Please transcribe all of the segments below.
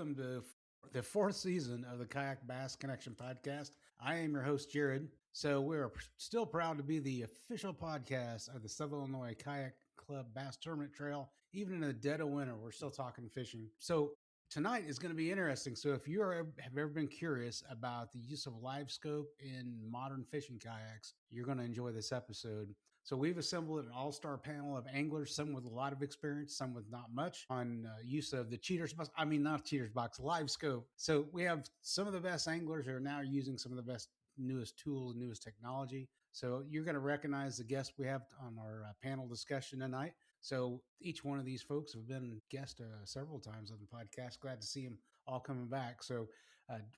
welcome to the fourth season of the Kayak Bass Connection podcast. I am your host, Jared. So we're still proud to be the official podcast of the Southern Illinois Kayak Club Bass Tournament Trail. Even in the dead of winter, we're still talking fishing. So tonight is going to be interesting. So if you have ever been curious about the use of Livescope in modern fishing kayaks, you're going to enjoy this episode. So we've assembled an all-star panel of anglers, some with a lot of experience, some with not much, on use of the Cheaters Box. I mean, not Cheaters Box, Livescope. So we have some of the best anglers who are now using some of the best, newest tools, newest technology. So you're going to recognize the guests we have on our panel discussion tonight. So each one of these folks have been guests several times on the podcast. Glad to see them all coming back. So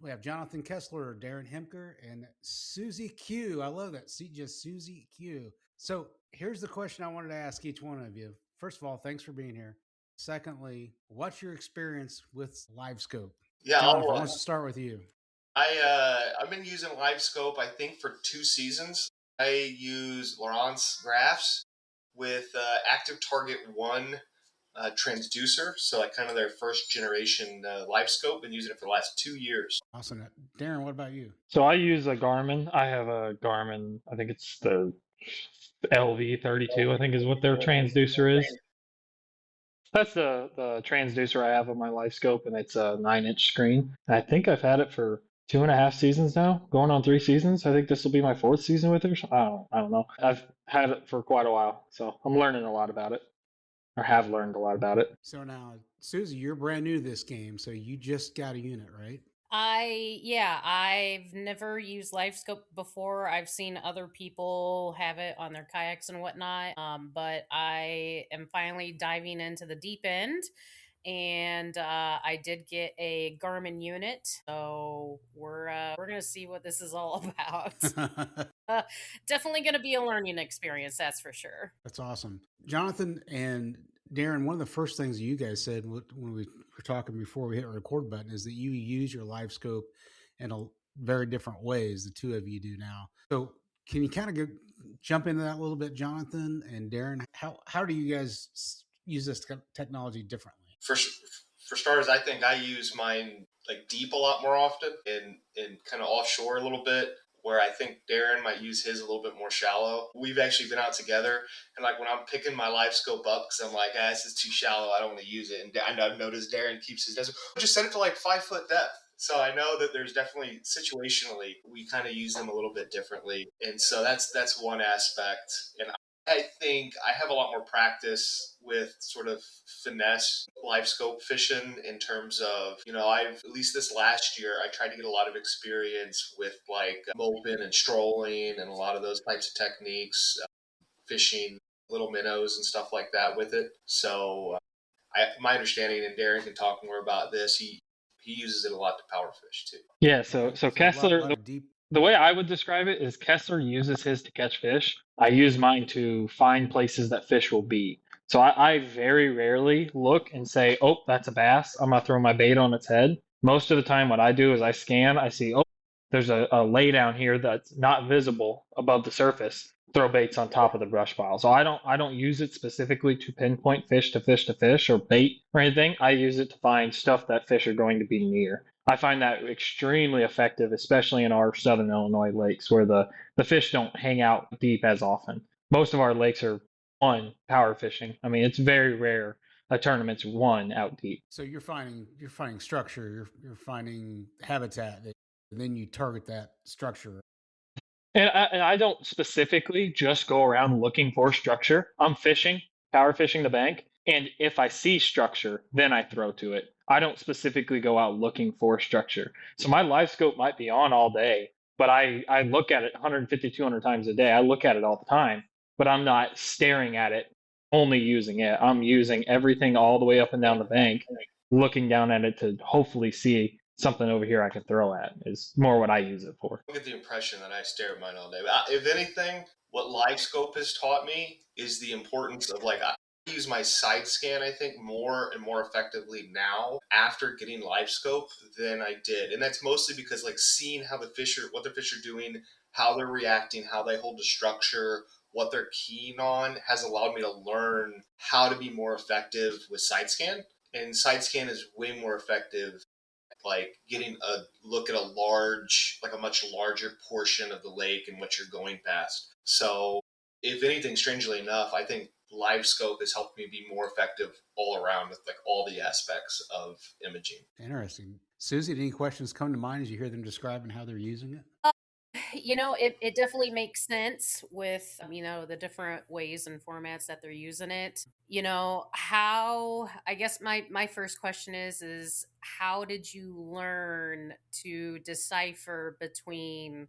we have Jonathan Kessler, Darren Hemker, and Susie Q. I love that. See, just Susie Q. So here's the question I wanted to ask each one of you. First of all, thanks for being here. Secondly, what's your experience with Livescope? Yeah, Jonathan, let's start with you. I've been using Livescope, I think, for 2 seasons. I use Laurent's graphs with Active Target 1 transducer. So like kind of their first generation Livescope. Been using it for the last 2 years. Awesome. Darren, what about you? So I use a Garmin. I have a Garmin, I think it's the LV32, I think is what their transducer is. That's the transducer I have on my Livescope, and it's a 9-inch screen. And I think I've had it for 2.5 seasons now, going on 3 seasons. I think this will be my 4th season with it. I don't know. I've had it for quite a while, so I'm learning a lot about it, or have learned a lot about it. So now, Susie, you're brand new to this game, so you just got a unit, right? I've never used Livescope before. I've seen other people have it on their kayaks and whatnot. But I am finally diving into the deep end, and I did get a Garmin unit, so we're gonna see what this is all about. Definitely gonna be a learning experience, that's for sure. That's awesome, Jonathan and Darren. One of the first things you guys said when we were talking before we hit the record button is that you use your Livescope in a very different ways. The two of you do now. So can you kind of jump into that a little bit, Jonathan and Darren? How do you guys use this technology differently? For starters, I think I use mine like deep a lot more often and kind of offshore a little bit, where I think Darren might use his a little bit more shallow. We've actually been out together, and like when I'm picking my Livescope up, because I'm like, this is too shallow, I don't want to use it. And I've noticed Darren keeps his depth. Just set it to like 5-foot depth. So I know that there's definitely situationally, we kind of use them a little bit differently. And so that's one aspect. And I think I have a lot more practice with sort of finesse Livescope fishing in terms of, I've, at least this last year, I tried to get a lot of experience with like moping and strolling and a lot of those types of techniques, fishing little minnows and stuff like that with it. So my understanding, and Darren can talk more about this, he uses it a lot to power fish too. Yeah, so Kessler, the way I would describe it is Kessler uses his to catch fish. I use mine to find places that fish will be. So I very rarely look and say, oh, that's a bass, I'm going to throw my bait on its head. Most of the time what I do is I scan, I see, oh, there's a lay down here that's not visible above the surface. Throw baits on top of the brush pile. So I don't use it specifically to pinpoint fish to fish or bait or anything. I use it to find stuff that fish are going to be near. I find that extremely effective, especially in our Southern Illinois lakes where the fish don't hang out deep as often. Most of our lakes are power fishing. I mean, it's very rare a tournament's out deep. So you're finding structure, you're finding habitat, and then you target that structure. And I don't specifically just go around looking for structure. I'm power fishing the bank. And if I see structure, then I throw to it. I don't specifically go out looking for structure. So my Livescope might be on all day, but I look at it 150, 200 times a day. I look at it all the time, but I'm not staring at it, only using it. I'm using everything all the way up and down the bank, looking down at it to hopefully see something over here I could throw at is more what I use it for. I get the impression that I stare at mine all day. But if anything, what Livescope has taught me is the importance of I use my side scan, I think, more and more effectively now after getting Livescope than I did. And that's mostly because seeing how what the fish are doing, how they're reacting, how they hold the structure, what they're keen on has allowed me to learn how to be more effective with side scan. And side scan is way more effective like getting a look at a much larger portion of the lake and what you're going past. So if anything, strangely enough, I think Livescope has helped me be more effective all around with like all the aspects of imaging. Interesting. Susie, any questions come to mind as you hear them describing how they're using it? It definitely makes sense with, the different ways and formats that they're using it. How, I guess my first question is how did you learn to decipher between,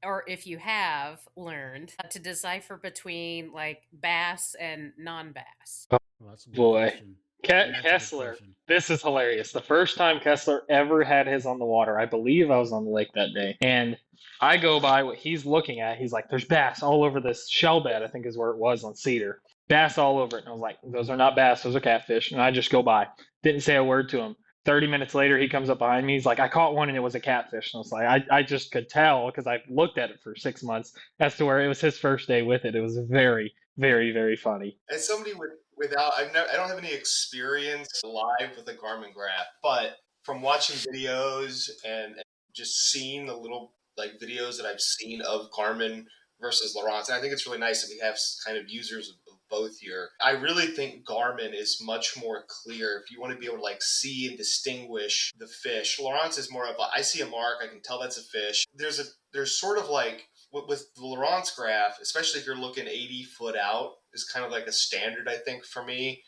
or if you have learned to decipher between like bass and non-bass? Well, that's a good Boy, question. That's a good Kessler. question. This is hilarious. The first time Kessler ever had his on the water, I believe I was on the lake that day, and I go by what he's looking at. He's like, "There's bass all over this shell bed," I think is where it was on Cedar. Bass all over it, and I was like, "Those are not bass. Those are catfish." And I just go by, didn't say a word to him. 30 minutes later, he comes up behind me. He's like, "I caught one, and it was a catfish." And I was like, I just could tell because I looked at it for 6 months as to where it was his first day with it. It was very, very, very funny. As somebody without, I don't have any experience live with a Garmin graph, but from watching videos and just seeing the little like videos that I've seen of Garmin versus Lowrance, and I think it's really nice that we have kind of users of both here. I really think Garmin is much more clear if you want to be able to like see and distinguish the fish. Lowrance is more of I see a mark, I can tell that's a fish. There's sort of like with the Lowrance graph, especially if you're looking 80 foot out, is kind of like a standard, I think, for me.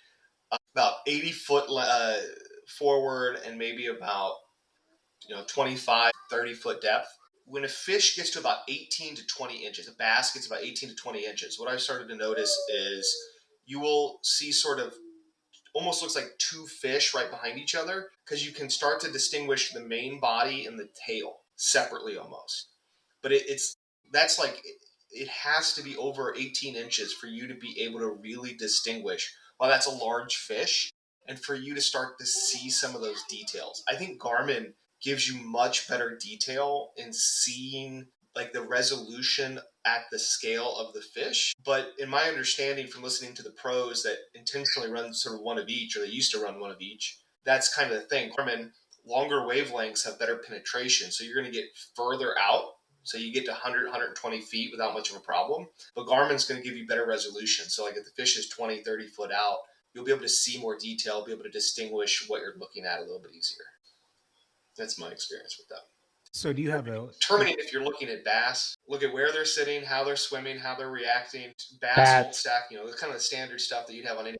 About 80 foot forward and maybe about 25, 30 foot depth. When a fish gets to about 18 to 20 inches, a bass gets about 18 to 20 inches, what I've started to notice is you will see sort of almost looks like two fish right behind each other because you can start to distinguish the main body and the tail separately almost. But that's like it has to be over 18 inches for you to be able to really distinguish, well, that's a large fish, and for you to start to see some of those details. I think Garmin gives you much better detail in seeing like the resolution at the scale of the fish. But in my understanding from listening to the pros that intentionally run sort of one of each, or they used to run one of each, that's kind of the thing. Garmin, longer wavelengths have better penetration. So you're going to get further out. So you get to 100, 120 feet without much of a problem. But Garmin's going to give you better resolution. So like if the fish is 20, 30 foot out, you'll be able to see more detail, be able to distinguish what you're looking at a little bit easier. That's my experience with that. So do you have a determining if you're looking at bass, look at where they're sitting, how they're swimming, how they're reacting. Bass That's won't stack, it's kind of the standard stuff that you'd have on any.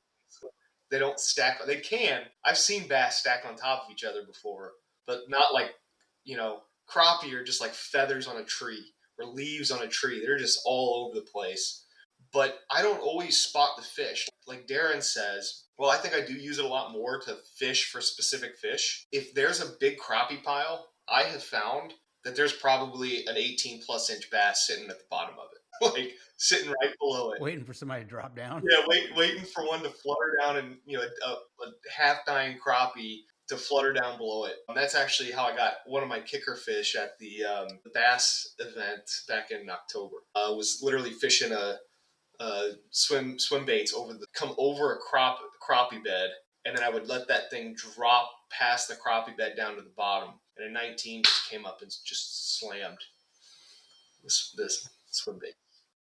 They don't stack. They can. I've seen bass stack on top of each other before, but not like, crappie are just like feathers on a tree or leaves on a tree. They're just all over the place. But I don't always spot the fish. Like Darren says, well, I think I do use it a lot more to fish for specific fish. If there's a big crappie pile, I have found that there's probably an 18 plus inch bass sitting at the bottom of it, like sitting right below it. waiting for somebody to drop down? Yeah, waiting for one to flutter down and, a half dying crappie to flutter down below it. And that's actually how I got one of my kicker fish at the bass event back in October. I was literally fishing a swim baits come over a crappie bed, and then I would let that thing drop past the crappie bed down to the bottom, and a 19 just came up and just slammed this swim bait.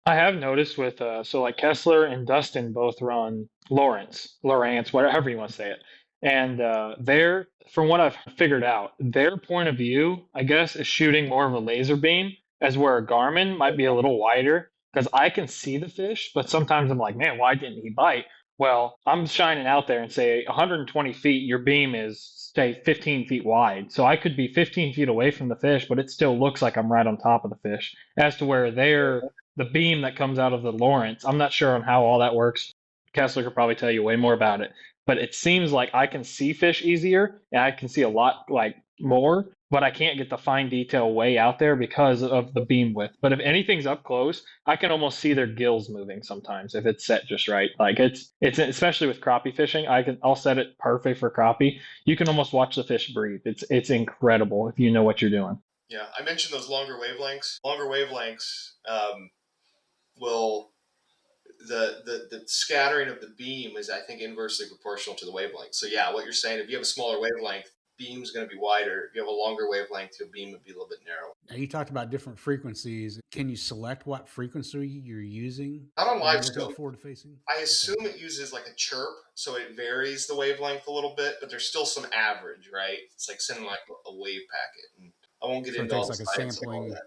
I have noticed with so like Kessler and Dustin both run Lowrance, whatever you want to say it, and they're from what I've figured out, their point of view, I guess, is shooting more of a laser beam, as where a Garmin might be a little wider because I can see the fish, but sometimes I'm like, man, why didn't he bite? Well, I'm shining out there and say 120 feet, your beam is say 15 feet wide, so I could be 15 feet away from the fish, but it still looks like I'm right on top of the fish. As to where they're the beam that comes out of the Lawrence. I'm not sure on how all that works. Kessler could probably tell you way more about it. But it seems like I can see fish easier and I can see a lot like more, but I can't get the fine detail way out there because of the beam width. But if anything's up close, I can almost see their gills moving sometimes if it's set just right. Like it's especially with crappie fishing, I'll set it perfect for crappie. You can almost watch the fish breathe. It's incredible if you know what you're doing. Yeah, I mentioned those longer wavelengths. Longer wavelengths will the scattering of the beam is, I think, inversely proportional to the wavelength. So yeah, what you're saying, if you have a smaller wavelength, beam's going to be wider. If you have a longer wavelength, your beam would be a little bit narrow. Now, you talked about different frequencies. Can you select what frequency you're using? Not on Livescope. Forward facing. I assume it uses like a chirp, so it varies the wavelength a little bit, but there's still some average, right? It's like sending like a wave packet. And I won't get into all the science of all that.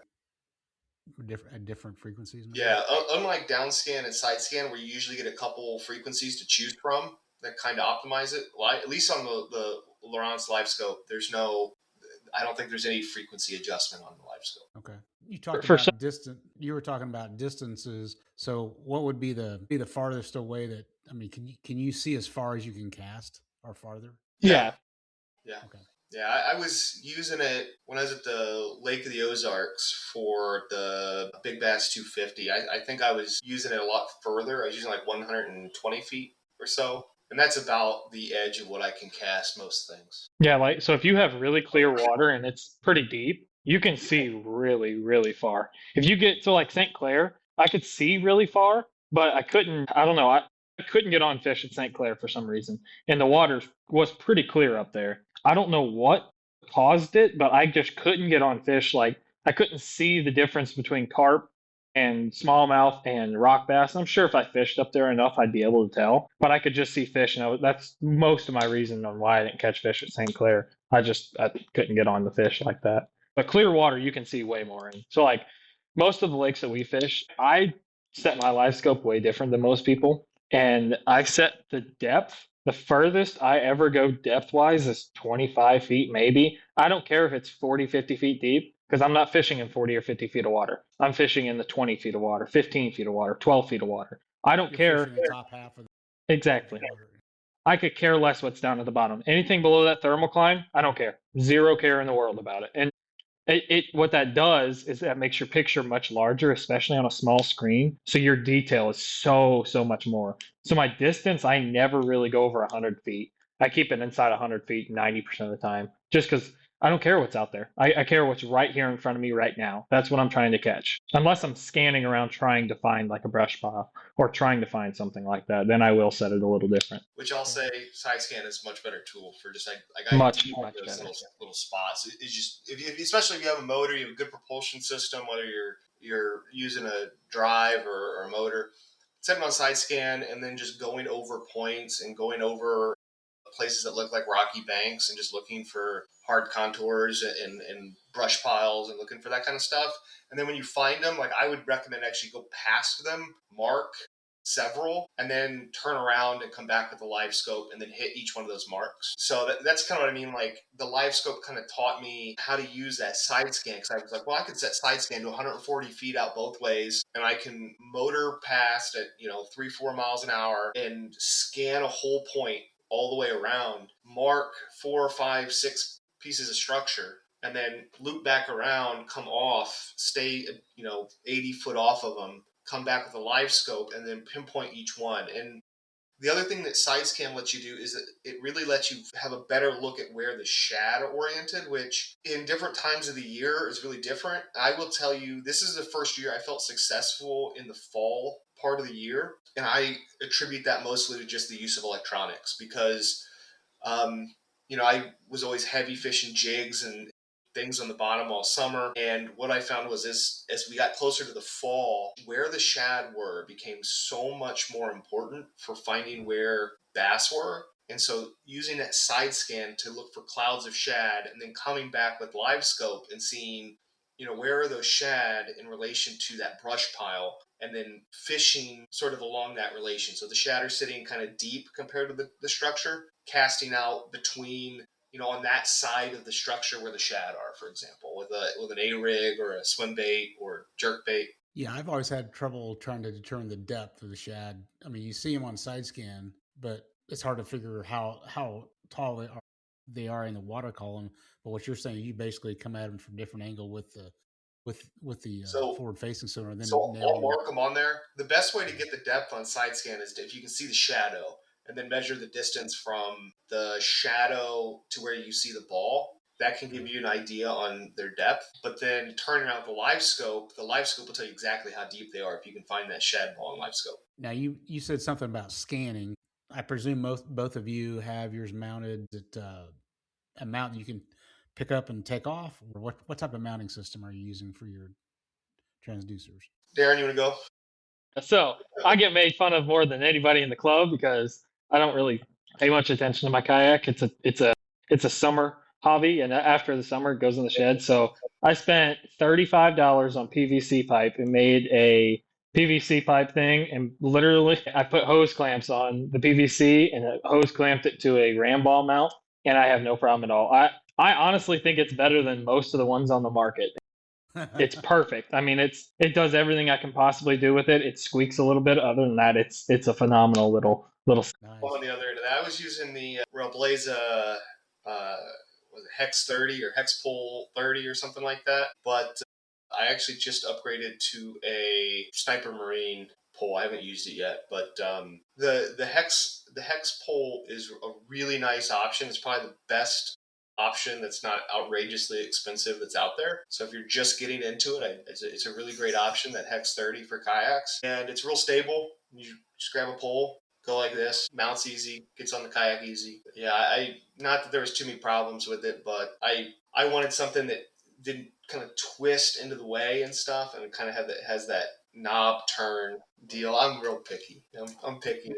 At different frequencies? Maybe? Yeah, unlike downscan and side scan, where you usually get a couple frequencies to choose from that kind of optimize it. At least on the Lowrance Livescope, I don't think there's any frequency adjustment on the Livescope. Okay. You talked about distance. You were talking about distances. So, what would be the farthest away that? I mean, can you see as far as you can cast or farther? Yeah. Okay. Yeah, I was using it when I was at the Lake of the Ozarks for the Big Bass 250. I think I was using it a lot further. I was using like 120 feet or so. And that's about the edge of what I can cast most things. Yeah, so if you have really clear water and it's pretty deep, you can see really, really far. If you get to like St. Clair, I could see really far, but I couldn't get on fish at St. Clair for some reason. And the water was pretty clear up there. I don't know what caused it, but I just couldn't get on fish. Like I couldn't see the difference between carp and smallmouth and rock bass. I'm sure if I fished up there enough, I'd be able to tell. But I could just see fish, and that's most of my reason on why I didn't catch fish at St. Clair. I couldn't get on the fish like that. But clear water, you can see way more in. So like most of the lakes that we fish, I set my live scope way different than most people, and I set the depth. The furthest I ever go depth-wise is 25 feet, maybe. I don't care if it's 40, 50 feet deep, because I'm not fishing in 40 or 50 feet of water. I'm fishing in the 20 feet of water, 15 feet of water, 12 feet of water. I don't care. The top half of exactly. I could care less what's down at the bottom. Anything below that thermocline, I don't care. Zero care in the world about it. And what that does is that makes your picture much larger, especially on a small screen. So your detail is so much more. So my distance, I never really go over 100 feet. I keep it inside 100 feet 90% of the time, just because I don't care what's out there. I care what's right here in front of me right now. That's what I'm trying to catch. Unless I'm scanning around trying to find like a brush pile or trying to find something like that, then I will set it a little different. Which I'll say side scan is a much better tool for just much those little spots. It's just especially if you have a motor, you have a good propulsion system, whether you're using a drive or a motor, setting on side scan and then just going over points and going over places that look like rocky banks and just looking for hard contours and brush piles and looking for that kind of stuff. And then when you find them, like I would recommend actually go past them, mark several, and then turn around and come back with the live scope and then hit each one of those marks. So that's kind of what I mean. Like the live scope kind of taught me how to use that side scan, because I was like, well, I could set side scan to 140 feet out both ways, and I can motor past at 3-4 miles an hour and scan a whole point all the way around, mark 4, 5, 6 pieces of structure, and then loop back around, come off, stay 80 foot off of them, come back with a live scope, and then pinpoint each one. And the other thing that side scan lets you do is that it really lets you have a better look at where the shad are oriented, which in different times of the year is really different. I will tell you, this is the first year I felt successful in the fall part of the year, and I attribute that mostly to just the use of electronics, because I was always heavy fishing jigs and things on the bottom all summer, and what I found was as we got closer to the fall, where the shad were became so much more important for finding where bass were. And so using that side scan to look for clouds of shad, and then coming back with live scope and seeing where are those shad in relation to that brush pile, and then fishing sort of along that relation. So the shad are sitting kind of deep compared to the structure, casting out between on that side of the structure where the shad are, for example, with an A-rig or a swim bait or jerk bait. Yeah, I've always had trouble trying to determine the depth of the shad. I mean, you see them on side scan, but it's hard to figure how tall they are in the water column. But what you're saying, you basically come at them from a different angle with the forward facing sonar. Then I'll mark them on there. The best way to get the depth on side scan is if you can see the shadow, and then measure the distance from the shadow to where you see the ball. That can give you an idea on their depth. But then turning around the live scope will tell you exactly how deep they are if you can find that shad ball in live scope. Now, you said something about scanning. I presume both of you have yours mounted at a mount you can pick up and take off, or what type of mounting system are you using for your transducers? Darren, you want to go? So I get made fun of more than anybody in the club because I don't really pay much attention to my kayak. It's a summer hobby, and after the summer, it goes in the shed. So I spent $35 on PVC pipe and made a PVC pipe thing, and literally I put hose clamps on the PVC and hose clamped it to a ram ball mount, and I have no problem at all. I honestly think it's better than most of the ones on the market. It's perfect. I mean, it does everything I can possibly do with it. It squeaks a little bit. Other than that, it's a phenomenal little. Nice. On the other end of that, I was using the Railblaza, was it Hex 30 or Hex Pole 30 or something like that. But I actually just upgraded to a Sniper Marine pole. I haven't used it yet, but the Hex pole is a really nice option. It's probably the best option that's not outrageously expensive that's out there. So if you're just getting into it, it's a really great option, that Hex 30 for kayaks. And it's real stable. You just grab a pole, go like this, mounts easy, gets on the kayak easy. Yeah, I not that there was too many problems with it, but I wanted something that didn't kind of twist into the way and stuff, and it kind of has that knob turn deal. I'm real picky. I'm picky.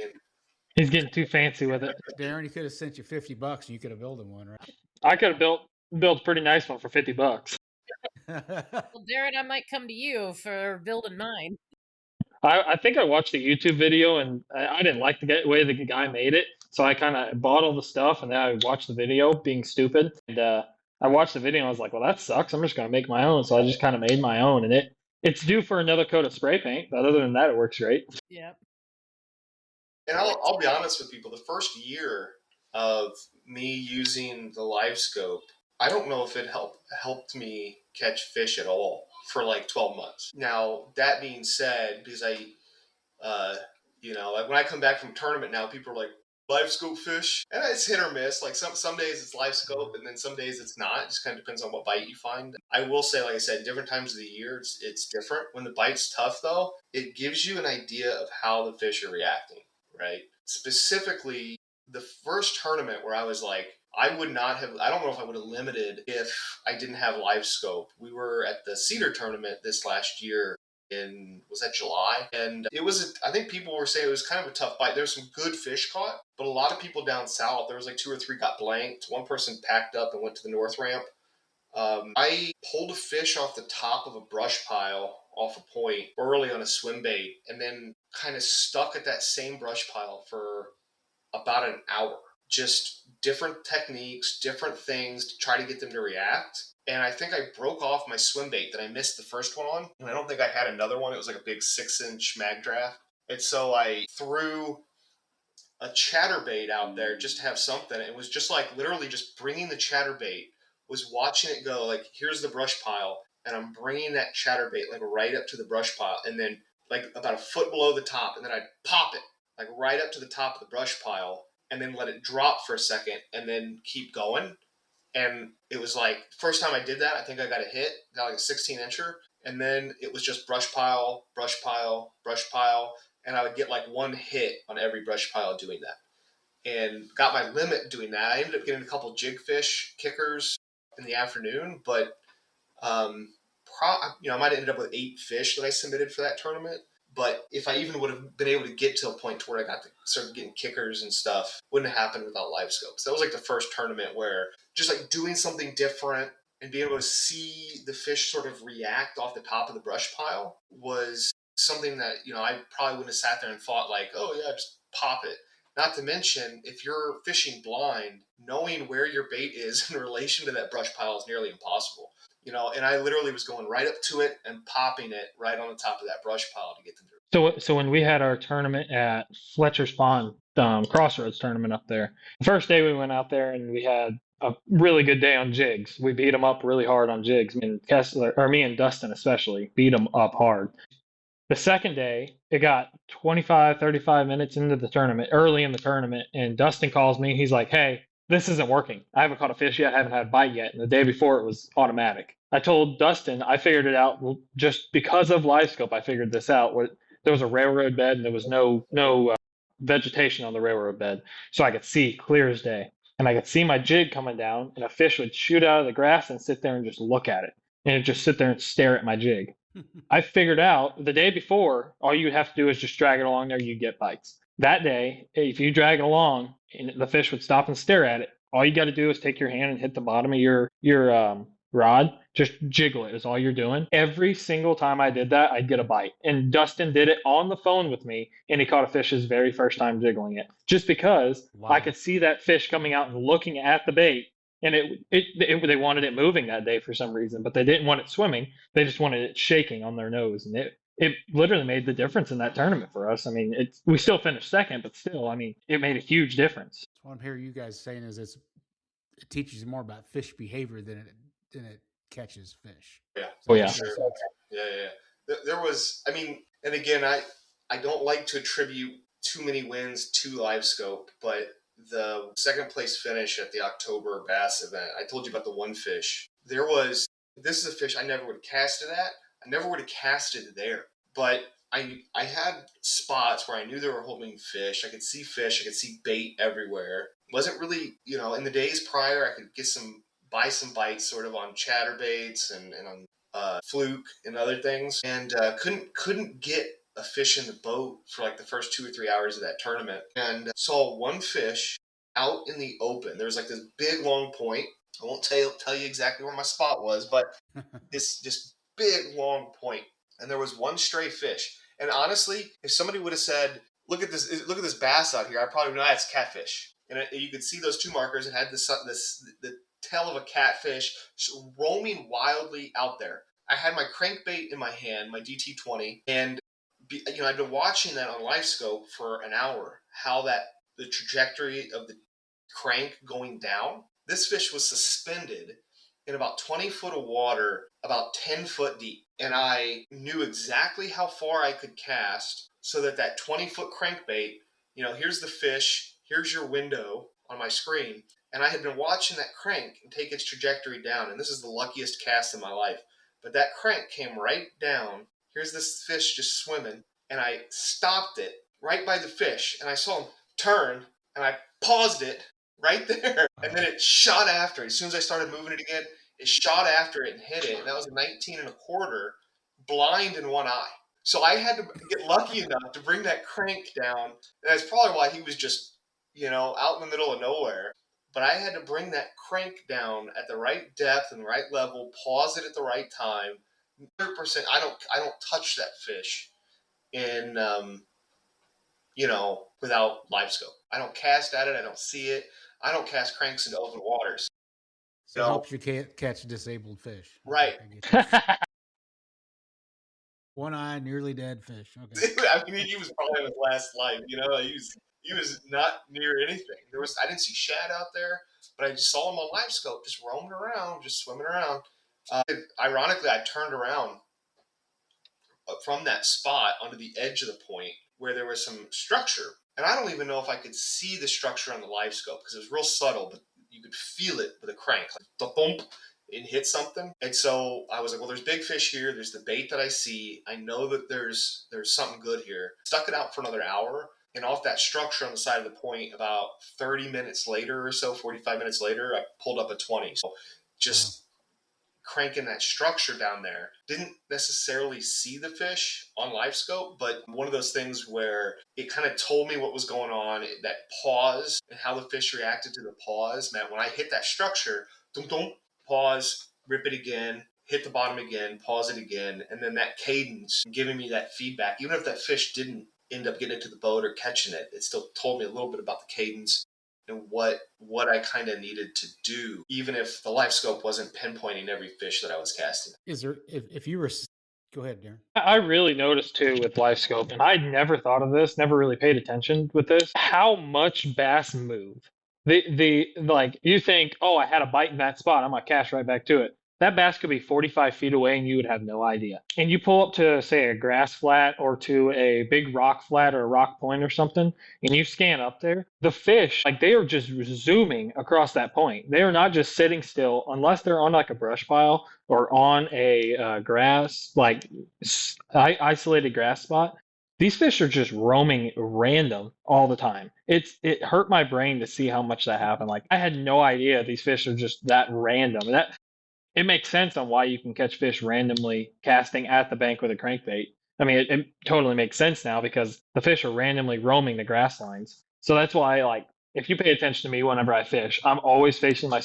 He's getting too fancy with it. Darren, he could have sent you $50 and you could have built him one, right? I could have built a pretty nice one for $50. Well, Darren, I might come to you for building mine. I think I watched the YouTube video and I didn't like the way the guy made it, so I kind of bought all the stuff and then I watched the video, being stupid. And I watched the video and I was like, well, that sucks. I'm just gonna make my own. So I just kind of made my own, and it's due for another coat of spray paint, but other than that, it works great. Yep. And I'll be honest with people, the first year of me using the Livescope, I don't know if it helped me catch fish at all for like 12 months. Now, that being said, because like when I come back from tournament now, people are like, Livescope fish, and it's hit or miss. Like some days it's Livescope, and then some days it's not. It just kind of depends on what bite you find. I will say, like I said, different times of the year it's different. When the bite's tough, though, it gives you an idea of how the fish are reacting, right? Specifically, the first tournament where I was like, I don't know if I would have limited if I didn't have Livescope. We were at the Cedar tournament this last year was that July? And I think people were saying it was kind of a tough bite. There's some good fish caught, but a lot of people down south, there was like 2 or 3 got blanked. One person packed up and went to the north ramp. I pulled a fish off the top of a brush pile off a point early on a swim bait, and then kind of stuck at that same brush pile for about an hour. Just different techniques, different things to try to get them to react. And I think I broke off my swim bait that I missed the first one on. And I don't think I had another one. It was like a big 6-inch mag draft. And so I threw a chatterbait out there just to have something. It was just like literally just bringing the chatterbait, was watching it go like, here's the brush pile. And I'm bringing that chatterbait like right up to the brush pile. And then like about a foot below the top. And then I'd pop it like right up to the top of the brush pile. And then let it drop for a second and then keep going. And it was like, first time I did that, I think I got a hit, got like a 16-incher. And then it was just brush pile, brush pile, brush pile. And I would get like 1 hit on every brush pile doing that. And got my limit doing that. I ended up getting a couple jigfish kickers in the afternoon, but I might have ended up with 8 fish that I submitted for that tournament. But if I even would have been able to get to a point to where I got to start getting kickers and stuff, wouldn't have happened without Livescope. So that was like the first tournament where just like doing something different and being able to see the fish sort of react off the top of the brush pile was something that, I probably wouldn't have sat there and thought like, oh yeah, just pop it. Not to mention, if you're fishing blind, knowing where your bait is in relation to that brush pile is nearly impossible. And I literally was going right up to it and popping it right on the top of that brush pile to get them through. So when we had our tournament at Fletcher's Pond, Crossroads tournament up there, the first day we went out there and we had a really good day on jigs. We beat them up really hard on jigs. Me and Dustin especially beat them up hard. The second day, it got 25, 35 minutes into the tournament, early in the tournament, and Dustin calls me. He's like, hey, this isn't working. I haven't caught a fish yet. I haven't had a bite yet. And the day before, it was automatic. I told Dustin I figured it out just because of Livescope. I figured this out. There was a railroad bed and there was no vegetation on the railroad bed, so I could see clear as day. and I could see my jig coming down, and a fish would shoot out of the grass and sit there and just look at it, and it'd just sit there and stare at my jig. I figured out the day before, all you have to do is just drag it along there, you get bites. That day, if you drag it along and the fish would stop and stare at it, all you got to do is take your hand and hit the bottom of your rod, just jiggle it is all you're doing. Every single time I did that, I'd get a bite. And Dustin did it on the phone with me, and he caught a fish his very first time jiggling it, just because I could see that fish coming out and looking at the bait. And they wanted it moving that day for some reason, but they didn't want it swimming. They just wanted it shaking on their nose, and it literally made the difference in that tournament for us. I mean, we still finished second, but still, I mean, it made a huge difference. What I'm hearing you guys saying is it teaches you more about fish behavior than it catches fish. Yeah. Oh yeah. Sure. Yeah. There was, I mean, and again, I don't like to attribute too many wins to Livescope, but the second place finish at the October bass event, I told you about the one fish. This is a fish I never would have casted at. I never would have casted there. But I had spots where I knew they were holding fish. I could see fish. I could see bait everywhere. Wasn't really, in the days prior, I could buy some bites sort of on chatterbaits and on fluke and other things, and couldn't get a fish in the boat for like the first 2 or 3 hours of that tournament, and saw one fish out in the open. There was like this big long point. I won't tell you exactly where my spot was, but this big long point, and there was one stray fish. And honestly, if somebody would have said, look at this bass out here, I probably would know it's catfish. And you could see those two markers. It had the tail of a catfish roaming wildly out there. I had my crankbait in my hand, my DT20, and I've been watching that on Livescope for an hour, how the trajectory of the crank going down. This fish was suspended in about 20 foot of water, about 10 foot deep. And I knew exactly how far I could cast so that 20-foot crankbait, here's the fish, here's your window on my screen. And I had been watching that crank and take its trajectory down. And this is the luckiest cast in my life. But that crank came right down. Here's this fish just swimming. And I stopped it right by the fish. And I saw him turn. And I paused it right there. And then it shot after it. As soon as I started moving it again, it shot after it and hit it. And that was a 19 and a quarter, blind in one eye. So I had to get lucky enough to bring that crank down. And that's probably why he was just, out in the middle of nowhere. But I had to bring that crank down at the right depth and the right level, pause it at the right time. 100%. I don't touch that fish in without Livescope. I don't cast at it. I don't see it. I don't cast cranks into open waters. So it helps you catch disabled fish. Right. One eye, nearly dead fish. Okay. I mean, he was probably in his last life. He was not near anything. I didn't see shad out there, but I just saw him on Livescope, just roaming around, just swimming around. Ironically, I turned around from that spot onto the edge of the point where there was some structure, and I don't even know if I could see the structure on the Livescope because it was real subtle, but you could feel it with a crank, like thump, and hit something. And so I was like, well, there's big fish here. There's the bait that I see. I know that there's something good here. Stuck it out for another hour. And off that structure on the side of the point, about 30 minutes later or so, 45 minutes later, I pulled up a 20. So just cranking that structure down there. Didn't necessarily see the fish on Livescope, but one of those things where it kind of told me what was going on, that pause and how the fish reacted to the pause. Man, when I hit that structure, pause, rip it again, hit the bottom again, pause it again, and then that cadence giving me that feedback. Even if that fish didn't end up getting into the boat or catching it, it still told me a little bit about the cadence and what I kind of needed to do, even if the Livescope wasn't pinpointing every fish that I was casting. Is there, if you were, go ahead, Darren. I really noticed too with Livescope, and I'd never thought of this, never really paid attention with this, how much bass move. Like you think, oh, I had a bite in that spot, I'm gonna cast right back to it. That bass could be 45 feet away and you would have no idea. And you pull up to, say, a grass flat or to a big rock flat or a rock point or something, and you scan up there, the fish, like they are just zooming across that point. They are not just sitting still unless they're on like a brush pile or on a grass, like isolated grass spot. These fish are just roaming random all the time. It hurt my brain to see how much that happened. Like I had no idea these fish are just that random. And that it makes sense on why you can catch fish randomly casting at the bank with a crankbait. I mean, it totally makes sense now because the fish are randomly roaming the grass lines. So that's why, like, if you pay attention to me whenever I fish, I'm always facing my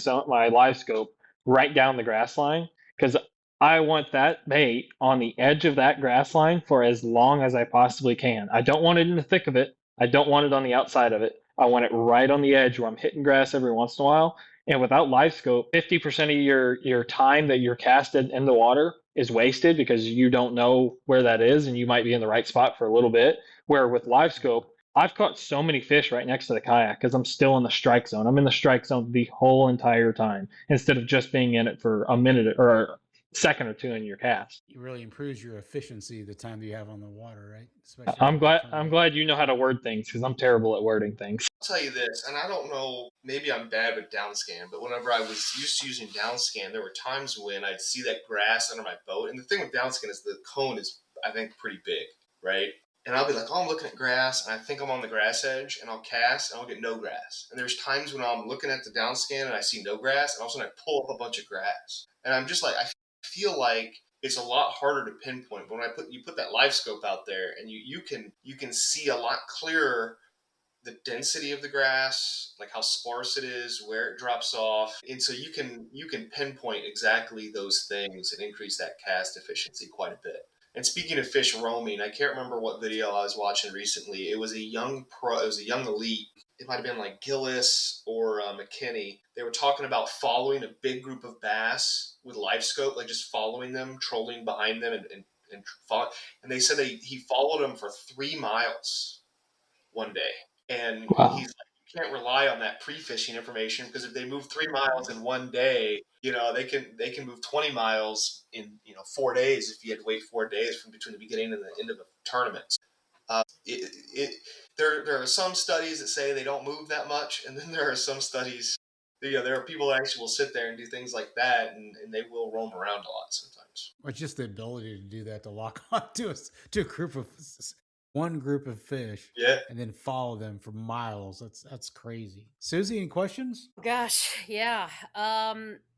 live scope right down the grass line because I want that bait on the edge of that grass line for as long as I possibly can. I don't want it in the thick of it. I don't want it on the outside of it. I want it right on the edge where I'm hitting grass every once in a while. And without live scope, 50% of your time that you're casted in the water is wasted because you don't know where that is and you might be in the right spot for a little bit. Where with live scope, I've caught so many fish right next to the kayak because I'm still in the strike zone. I'm in the strike zone the whole entire time instead of just being in it for a minute or a second or two in your cast. It really improves your efficiency the time that you have on the water, right? Especially I'm glad you know how to word things because I'm terrible at wording things. I'll tell you this, and I don't know, maybe I'm bad with downscan, but whenever I was used to using downscan, there were times when I'd see that grass under my boat. And the thing with downscan is the cone is, I think, pretty big, right? And I'll be like, oh, I'm looking at grass, and I think I'm on the grass edge, and I'll cast, and I'll get no grass. And there's times when I'm looking at the downscan and I see no grass, and all of a sudden I pull up a bunch of grass. And I'm just like, I feel like it's a lot harder to pinpoint. But when you put that live scope out there, and you can see a lot clearer the density of the grass, like how sparse it is, where it drops off, and so you can pinpoint exactly those things and increase that cast efficiency quite a bit. And speaking of fish roaming, I can't remember what video I was watching recently. It was a young pro, it was a young elite. It might have been like Gillis or McKinney. They were talking about following a big group of bass with live scope, like just following them, trolling behind them, and they said he followed them for 3 miles one day. And Wow. he's like, you can't rely on that pre-fishing information because if they move 3 miles in one day, they can move 20 miles in 4 days if you had to wait 4 days from between the beginning and the end of a tournament. There are some studies that say they don't move that much, and then there are some studies. There are people that actually will sit there and do things like that, and they will roam around a lot sometimes. Or just the ability to do that, to lock on to a group of one group of fish, Yeah, and then follow them for miles. That's crazy. Susie, any questions? Gosh, yeah.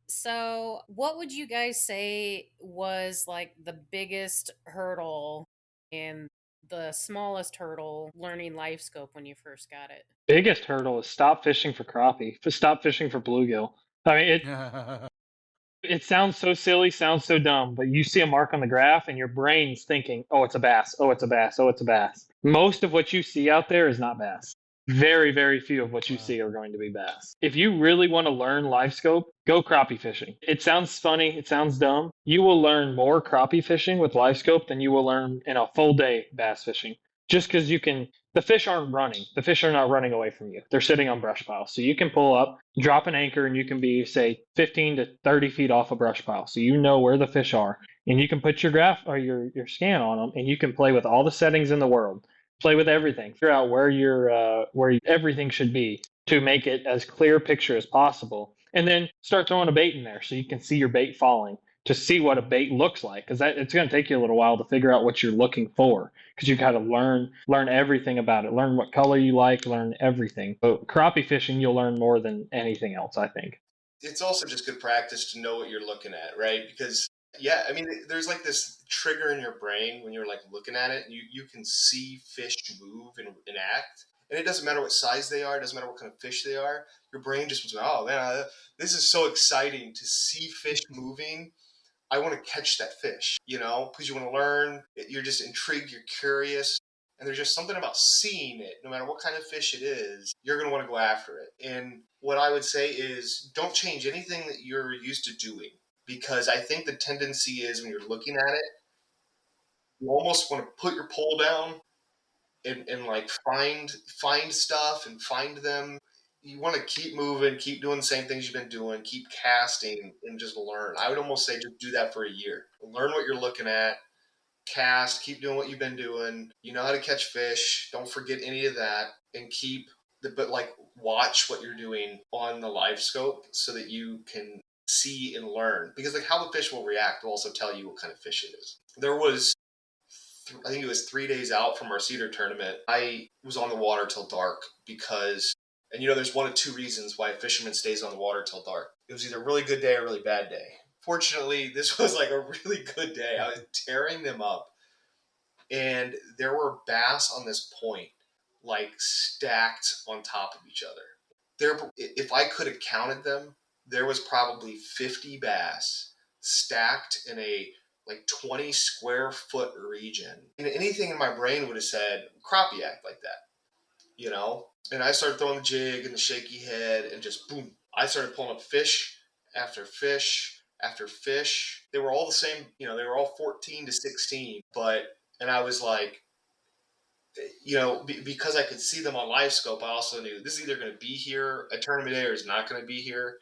So what would you guys say was like the biggest hurdle and the smallest hurdle learning life scope when you first got it? Biggest hurdle is stop fishing for crappie. Stop fishing for bluegill. I mean, it sounds so silly, sounds so dumb, but you see a mark on the graph and your brain's thinking, oh, it's a bass. Oh, it's a bass. Oh, it's a bass. Most of what you see out there is not bass. Very, very few of what you see are going to be bass. If you really want to learn live scope, go crappie fishing. It sounds funny. It sounds dumb. You will learn more crappie fishing with live scope than you will learn in a full day bass fishing. Just because the fish aren't running. The fish are not running away from you. They're sitting on brush piles. So you can pull up, drop an anchor, and you can be, say, 15 to 30 feet off a brush pile. So you know where the fish are. And you can put your graph or your scan on them, and you can play with all the settings in the world. Play with everything. Figure out where everything should be to make it as clear a picture as possible. And then start throwing a bait in there so you can see your bait falling, to see what a bait looks like, because it's going to take you a little while to figure out what you're looking for, because you got to learn everything about it, learn what color you like, learn everything. But crappie fishing, you'll learn more than anything else, I think. It's also just good practice to know what you're looking at, right? Because yeah, I mean, there's like this trigger in your brain when you're like looking at it, and you can see fish move and act. And it doesn't matter what size they are, it doesn't matter what kind of fish they are. Your brain just was, oh man, this is so exciting to see fish moving. I want to catch that fish, because you want to learn. You're just intrigued, you're curious. And there's just something about seeing it, no matter what kind of fish it is, you're going to want to go after it. And what I would say is don't change anything that you're used to doing, because I think the tendency is when you're looking at it, you almost want to put your pole down and like find stuff and find them. You want to keep moving, keep doing the same things you've been doing, keep casting, and just learn. I would almost say just do that for a year. Learn what you're looking at, cast, keep doing what you've been doing. You know how to catch fish. Don't forget any of that, and watch what you're doing on the live scope so that you can see and learn. Because like how the fish will react will also tell you what kind of fish it is. There was I think it was 3 days out from our Cedar tournament. I was on the water till dark because, and there's one of two reasons why a fisherman stays on the water till dark. It was either a really good day or a really bad day. Fortunately, this was like a really good day. I was tearing them up, and there were bass on this point, like stacked on top of each other. If I could have counted them, there was probably 50 bass stacked in a like 20 square foot region. And anything in my brain would have said, crappie act like that, And I started throwing the jig and the shaky head and just boom. I started pulling up fish after fish after fish. They were all the same, they were all 14 to 16. And I was like, because I could see them on Livescope, I also knew this is either going to be here a tournament day or is not going to be here.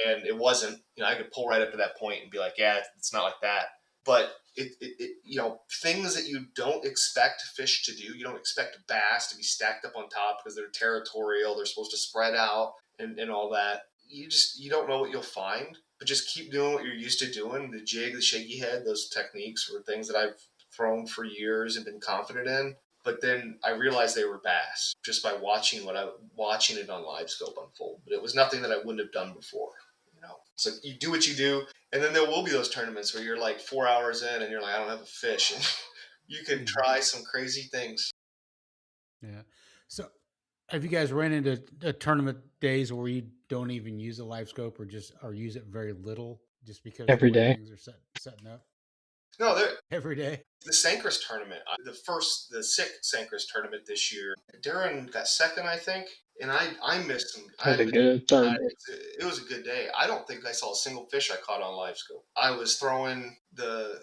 And it wasn't. I could pull right up to that point and be like, yeah, it's not like that. But things that you don't expect fish to do, you don't expect bass to be stacked up on top because they're territorial, they're supposed to spread out and all that. You don't know what you'll find, but just keep doing what you're used to doing. The jig, the shaky head, those techniques were things that I've thrown for years and been confident in. But then I realized they were bass just by watching it on Livescope unfold. But it was nothing that I wouldn't have done before. So you do what you do, and then there will be those tournaments where you're like 4 hours in and you're like, I don't have a fish, and you can try some crazy things. Yeah. So have you guys ran into tournament days where you don't even use a Livescope or use it very little just because every day things are setting up? No, every day. The Sankers tournament, the SICK Sankers tournament this year, Darren got second, I think, and I missed him. Had a good third. It was a good day. I don't think I saw a single fish I caught on Livescope. I was throwing the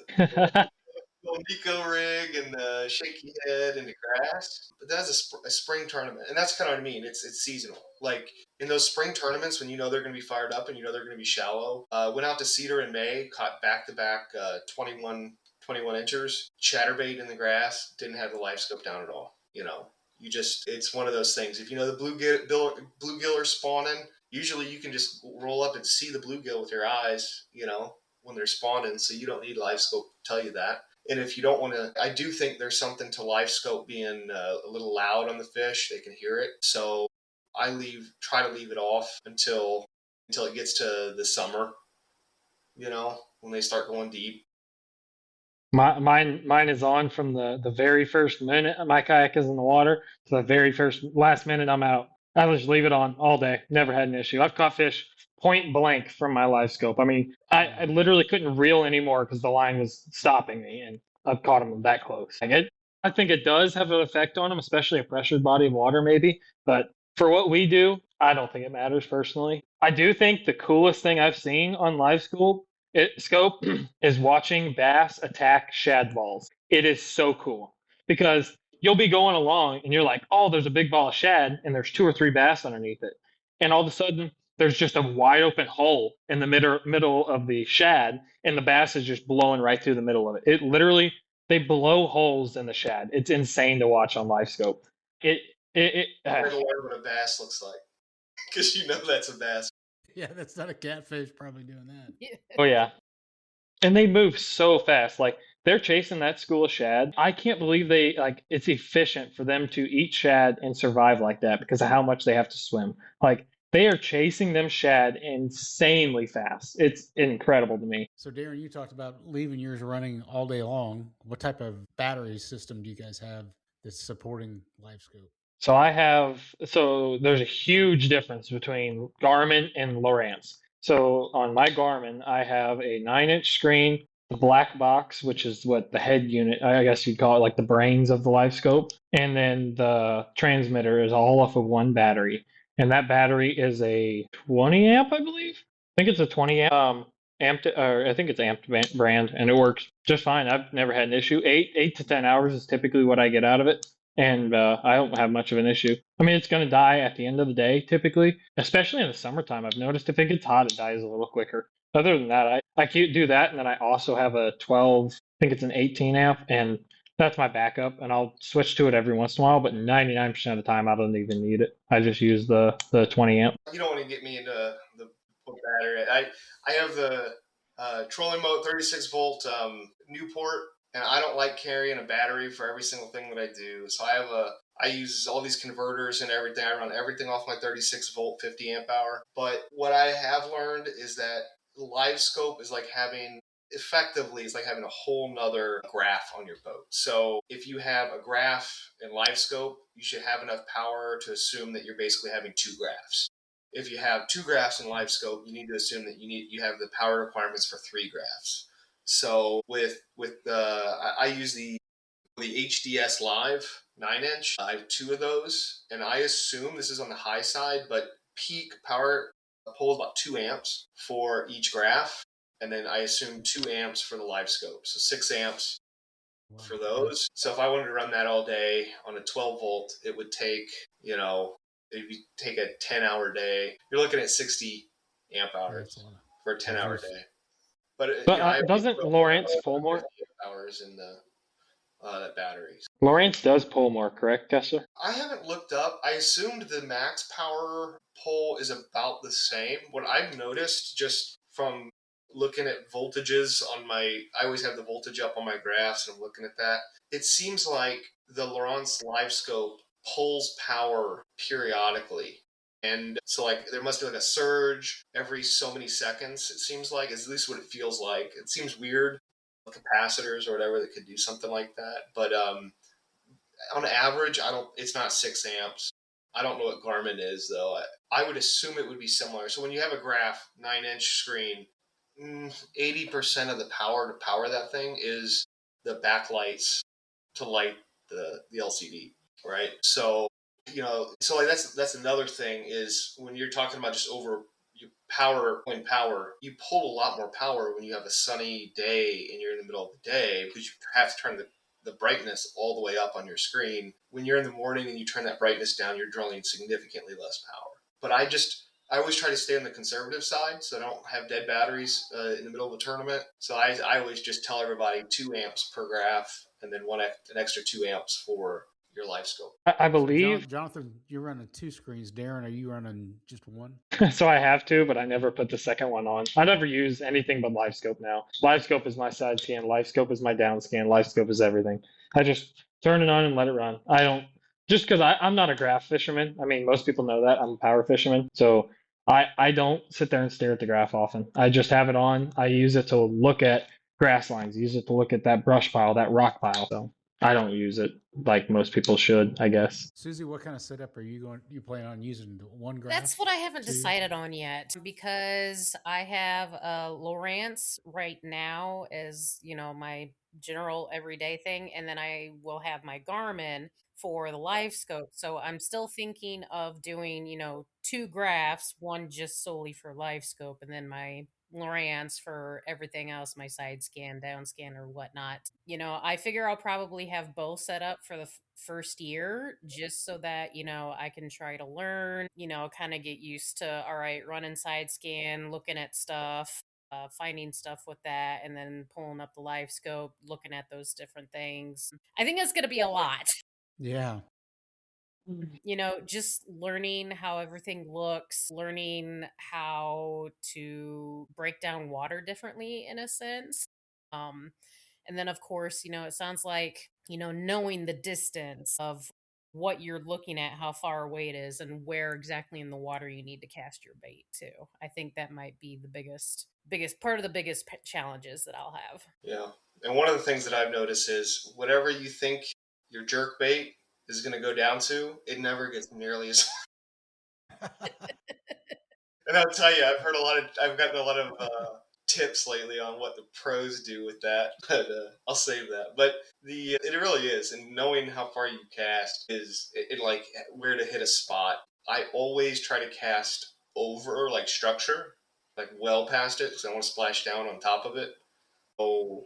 Nico rig and the shaky head in the grass. But that's a spring tournament, and that's kind of what I mean. It's seasonal. Like in those spring tournaments when they're going to be fired up and they're going to be shallow. Went out to Cedar in May, caught back-to-back 21 inchers, chatterbait in the grass, didn't have the Livescope down at all. It's one of those things. If the bluegill are spawning, usually you can just roll up and see the bluegill with your eyes, when they're spawning, so you don't need Livescope to tell you that. And if you don't want to, I do think there's something to Livescope being a little loud on the fish. They can hear it. So I try to leave it off until it gets to the summer, when they start going deep. Mine is on from the very first minute my kayak is in the water to the very last minute I'm out. I just leave it on all day. Never had an issue. I've caught fish point blank from my Livescope. I mean, I literally couldn't reel anymore because the line was stopping me, and I've caught them that close. I think it does have an effect on them, especially a pressured body of water, maybe. But for what we do, I don't think it matters personally. I do think the coolest thing I've seen on Livescope scope is watching bass attack shad balls. It is so cool because you'll be going along and you're like, oh, there's a big ball of shad and there's 2 or 3 bass underneath it. And all of a sudden, there's just a wide open hole in the middle of the shad, and the bass is just blowing right through the middle of it. It literally, they blow holes in the shad. It's insane to watch on Livescope. I learn what a bass looks like because that's a bass. Yeah, that's not a catfish probably doing that. Oh, yeah. And they move so fast. Like, they're chasing that school of shad. I can't believe it's efficient for them to eat shad and survive like that because of how much they have to swim. Like, they are chasing them shad insanely fast. It's incredible to me. So, Darren, you talked about leaving yours running all day long. What type of battery system do you guys have that's supporting Livescope? So there's a huge difference between Garmin and Lowrance. So on my Garmin, I have a 9-inch screen, the black box, which is what the head unit, I guess you'd call it, like the brains of the Livescope. And then the transmitter is all off of one battery. And that battery is a 20 amp, I believe. I think it's a 20 amp. I think it's amped brand, and it works just fine. I've never had an issue. 8 to 10 hours is typically what I get out of it. And I don't have much of an issue. I mean, it's going to die at the end of the day, typically, especially in the summertime. I've noticed if it gets hot, it dies a little quicker. Other than that, I can't do that. And then I also have a 12, I think it's an 18 amp, and that's my backup. And I'll switch to it every once in a while, but 99% of the time, I don't even need it. I just use the 20 amp. You don't want to get me into the battery. I have the trolling mode 36 volt Newport. and I don't like carrying a battery for every single thing that I do. So I use all these converters and everything. I run everything off my 36 volt, 50 amp hour. But what I have learned is that Livescope is like having it's like having a whole nother graph on your boat. So if you have a graph in Livescope, you should have enough power to assume that you're basically having two graphs. If you have two graphs in Livescope, you need to assume that you have the power requirements for three graphs. So with I use the HDS Live 9-inch. I have two of those, and I assume this is on the high side, but peak power pulls about 2 amps for each graph, and then I assume 2 amps for the Livescope, so 6 amps for those. So if I wanted to run that all day on a 12 volt, it would take, if you take a 10-hour day, you're looking at 60 amp hours for a 10-hour day. But I doesn't Lawrence pull more? 50 hours in the that battery. Lawrence does pull more, correct, Kessler? I haven't looked up. I assumed the max power pull is about the same. What I've noticed just from looking at voltages I always have the voltage up on my graphs and I'm looking at that. It seems like the Lawrence Livescope pulls power periodically. And so like there must be like a surge every so many seconds, it seems like, is at least what it feels like. It seems weird, capacitors or whatever that could do something like that. But on average, it's not 6 amps. I don't know what Garmin is though. I would assume it would be similar. So when you have a graph, 9-inch screen, 80% of the power to power that thing is the backlights to light the LCD, right? So so like that's another thing is when you're talking about just over power, you pull a lot more power when you have a sunny day and you're in the middle of the day because you have to turn the brightness all the way up on your screen. When you're in the morning and you turn that brightness down, you're drawing significantly less power. But I always try to stay on the conservative side, so I don't have dead batteries in the middle of a tournament. So I always just tell everybody 2 amps per graph, and then an extra 2 amps for your Livescope. I believe. So Jonathan, you're running 2 screens. Darren, are you running just one? So I have to, but I never put the second one on. I never use anything but Livescope now. Livescope is my side scan. Livescope is my down scan. Livescope is everything. I just turn it on and let it run. I don't, just because I'm not a graph fisherman. I mean, most people know that. I'm a power fisherman. So I don't sit there and stare at the graph often. I just have it on. I use it to look at grass lines, use it to look at that brush pile, that rock pile. So I don't use it like most people should, I guess. Susie, what kind of setup are you plan on using? One graph? That's what I haven't decided on yet because I have Lawrence right now as, my general everyday thing. And then I will have my Garmin for the Livescope. So I'm still thinking of doing, 2 graphs, one just solely for Livescope and then my Lawrence for everything else, my side scan, down scan, or whatnot. I figure I'll probably have both set up for the first year just so that, I can try to learn, kind of get used to, all right, running side scan, looking at stuff, finding stuff with that, and then pulling up the Livescope, looking at those different things. I think it's going to be a lot. Yeah. Just learning how everything looks, learning how to break down water differently in a sense. And then, of course, it sounds like, knowing the distance of what you're looking at, how far away it is, and where exactly in the water you need to cast your bait too. I think that might be the biggest part of the biggest challenges that I'll have. Yeah. And one of the things that I've noticed is whatever you think your jerk bait is going to go down to, it never gets nearly as. And I'll tell you, I've gotten a lot of tips lately on what the pros do with that, but I'll save that. But it really is, and knowing how far you cast is it like where to hit a spot. I always try to cast over like structure, like well past it, because I want to splash down on top of it. So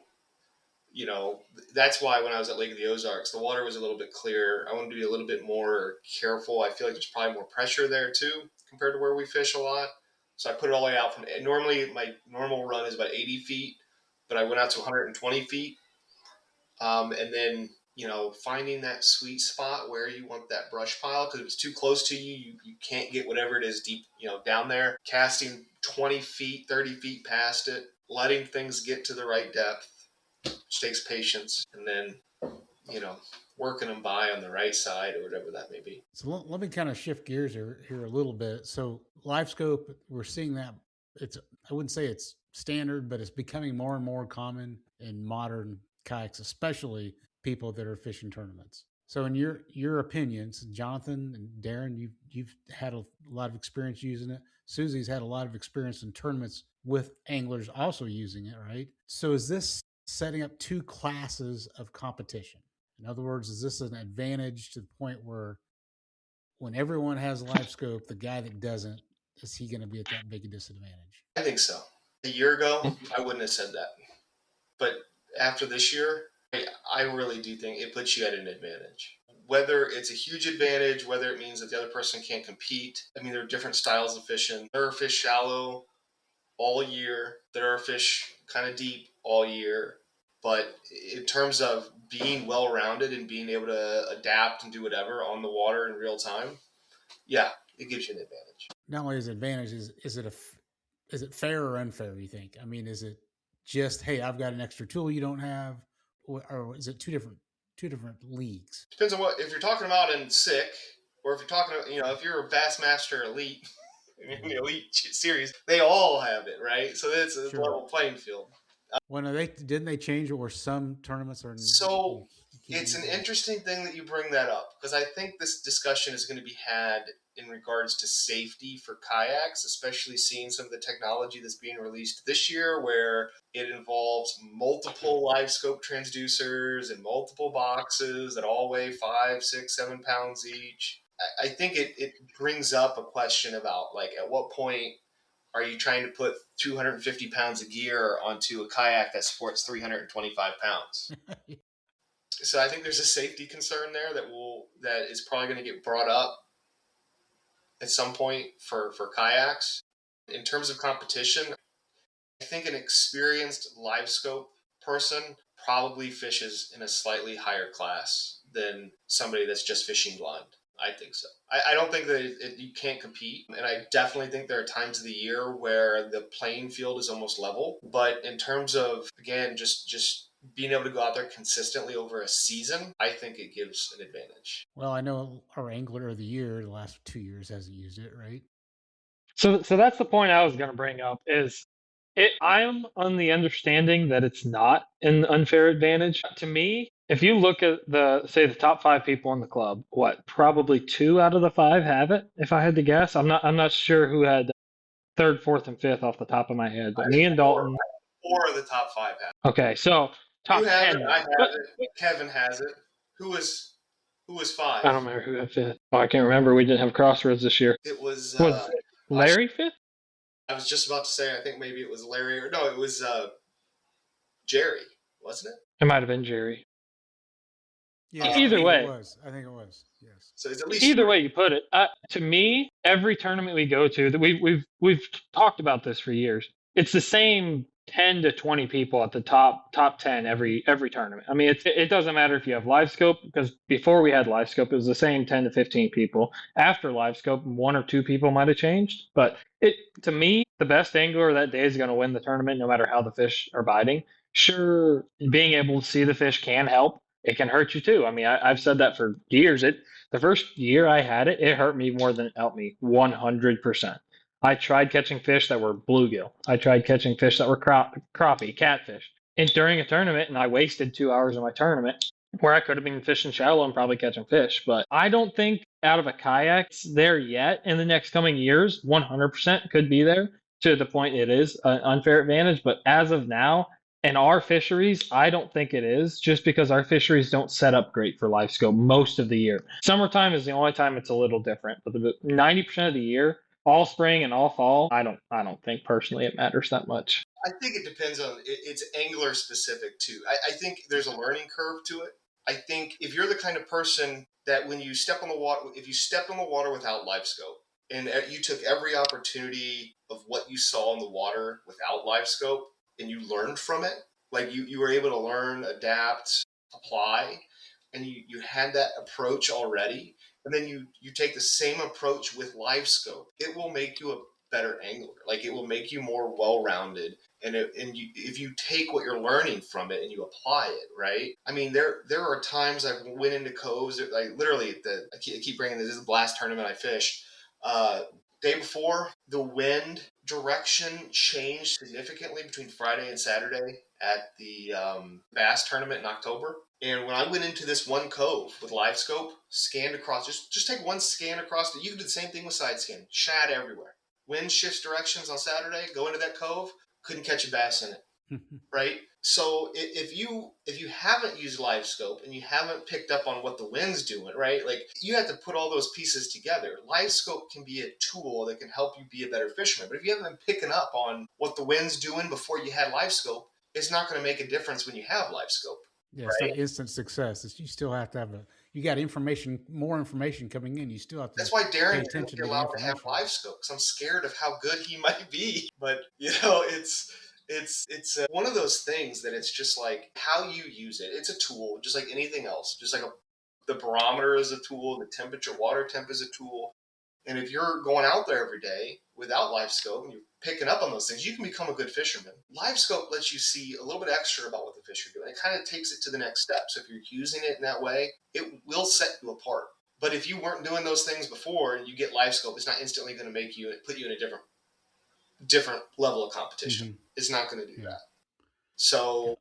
that's why when I was at Lake of the Ozarks, the water was a little bit clearer. I wanted to be a little bit more careful. I feel like there's probably more pressure there too compared to where we fish a lot. So I put it all the way out from. Normally, my normal run is about 80 feet, but I went out to 120 feet, and then finding that sweet spot where you want that brush pile, because if it's too close to you, you can't get whatever it is deep, down there. Casting 20 feet, 30 feet past it, letting things get to the right depth. Just takes patience, and then, working them by on the right side or whatever that may be. So let me kind of shift gears here a little bit. So Livescope, we're seeing that I wouldn't say it's standard, but it's becoming more and more common in modern kayaks, especially people that are fishing tournaments. So in your opinions, Jonathan and Darren, you've had a lot of experience using it. Susie's had a lot of experience in tournaments with anglers also using it, right? So is this setting up two classes of competition? In other words, is this an advantage to the point where when everyone has Livescope, the guy that doesn't, is he going to be at that big a disadvantage? I think so. A year ago, I wouldn't have said that. But after this year, I really do think it puts you at an advantage. Whether it's a huge advantage, whether it means that the other person can't compete. I mean, there are different styles of fishing. There are fish shallow all year. There are fish kind of deep all year. But in terms of being well-rounded and being able to adapt and do whatever on the water in real time, yeah, it gives you an advantage. Not only is it advantage, is it fair or unfair, you think? I mean, is it just, hey, I've got an extra tool you don't have, or is it two different leagues? Depends on if you're talking about in SICK, or if you're talking, if you're a Bassmaster Elite, in the Elite series, they all have it, right? So it's a level playing field. When didn't they change it where some tournaments are? So it's an interesting thing that you bring that up, because I think this discussion is going to be had in regards to safety for kayaks, especially seeing some of the technology that's being released this year, where it involves multiple Livescope transducers and multiple boxes that all weigh 5, 6, 7 pounds each. I think it brings up a question about, like, at what point are you trying to put 250 pounds of gear onto a kayak that supports 325 pounds? So I think there's a safety concern there that is probably going to get brought up at some point for kayaks. In terms of competition, I think an experienced Livescope person probably fishes in a slightly higher class than somebody that's just fishing blind. I think so. I don't think that you can't compete. And I definitely think there are times of the year where the playing field is almost level. But in terms of, again, just being able to go out there consistently over a season, I think it gives an advantage. Well, I know our Angler of the Year the last 2 years hasn't used it, right? So that's the point I was going to bring up is I'm on the understanding that it's not an unfair advantage. To me, if you look at the top 5 people in the club, probably 2 out of the 5 have it, if I had to guess. I'm not sure who had 3rd, 4th, and 5th off the top of my head, but me and Dalton. 4 of the top 5 have it. Okay, so top you have 10. It, I have it. Kevin has it. Who was 5? I don't remember who had 5th. Oh, I can't remember. We didn't have Crossroads this year. It was Larry 5th? I was just about to say, I think maybe it was Larry, or no, it was Jerry, wasn't it? It might have been Jerry. Yeah, either way, I think it was. Yes. So it's at least either way you put it. To me, every tournament we go to, that we've talked about this for years. It's the same 10 to 20 people at the top 10 every tournament. I mean, it doesn't matter if you have Livescope, because before we had Livescope, it was the same 10 to 15 people. After Livescope, 1 or 2 people might have changed, but to me, the best angler that day is going to win the tournament, no matter how the fish are biting. Sure, being able to see the fish can help. It can hurt you too. I mean, I've said that for years. The first year I had it, it hurt me more than it helped me, 100%. I tried catching fish that were bluegill. I tried catching fish that were crappie, catfish. And during a tournament, and I wasted 2 hours of my tournament where I could have been fishing shallow and probably catching fish. But I don't think out of a kayak it's there yet. In the next coming years, 100% could be there to the point it is an unfair advantage. But as of now, in our fisheries, I don't think it is, just because our fisheries don't set up great for Livescope most of the year. Summertime is the only time it's a little different, but 90% of the year, all spring and all fall, I don't think personally it matters that much. I think it depends on it's angler specific too. I think there's a learning curve to it. I think if you're the kind of person that when you step on the water, if you stepped on the water without Livescope and you took every opportunity of what you saw in the water without Livescope, and you learned from it, like you were able to learn, adapt, apply, and you had that approach already, and then you take the same approach with Livescope, it will make you a better angler. Like, it will make you more well-rounded And if you take what you're learning from it and you apply it, right? I mean, there are times I went into coves, like literally, I keep bringing this is the last tournament I fished. Day before, the wind direction changed significantly between Friday and Saturday at the bass tournament in October. And when I went into this one cove with Livescope, scanned across, just take one scan across it. You can do the same thing with side scan. Shad everywhere. Wind shifts directions on Saturday, go into that cove, couldn't catch a bass in it. Right? So if you haven't used Livescope and you haven't picked up on what the wind's doing, right? Like you have to put all those pieces together. Livescope can be a tool that can help you be a better fisherman. But if you haven't been picking up on what the wind's doing before you had Livescope, it's not going to make a difference when you have Livescope. Yeah, it's not instant success. You still have to have you got more information coming in. You still have to. That's why Darren didn't be allowed to have Livescope, because I'm scared of how good he might be. But it's one of those things that it's just like how you use it. It's a tool, just like anything else. Just like the barometer is a tool, the temperature, water temp is a tool. And if you're going out there every day without Livescope and you're picking up on those things, you can become a good fisherman. Livescope lets you see a little bit extra about what the fish are doing. It kind of takes it to the next step. So if you're using it in that way, it will set you apart. But if you weren't doing those things before and you get Livescope, it's not instantly going to put you in a different level of competition. Mm-hmm. It's not going to do that. So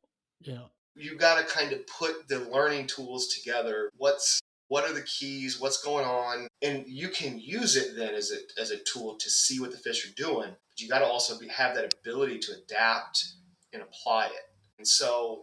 you got to kind of put the learning tools together. What are the keys? What's going on? And you can use it then as a tool to see what the fish are doing. But you got to also have that ability to adapt and apply it. And so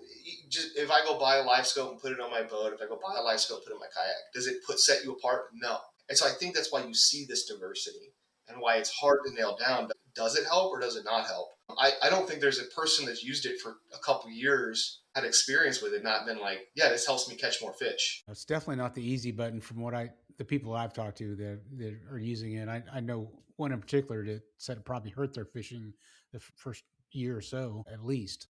just if I go buy a Livescope and put it on my boat, if I go buy a Livescope, put it in my kayak, does it set you apart? No. And so I think that's why you see this diversity and why it's hard to nail down. Does it help or does it not help? I don't think there's a person that's used it for a couple years, had experience with it, not been like, yeah, this helps me catch more fish. It's definitely not the easy button from the people I've talked to that are using it. I know one in particular that said it probably hurt their fishing the first year or so, at least.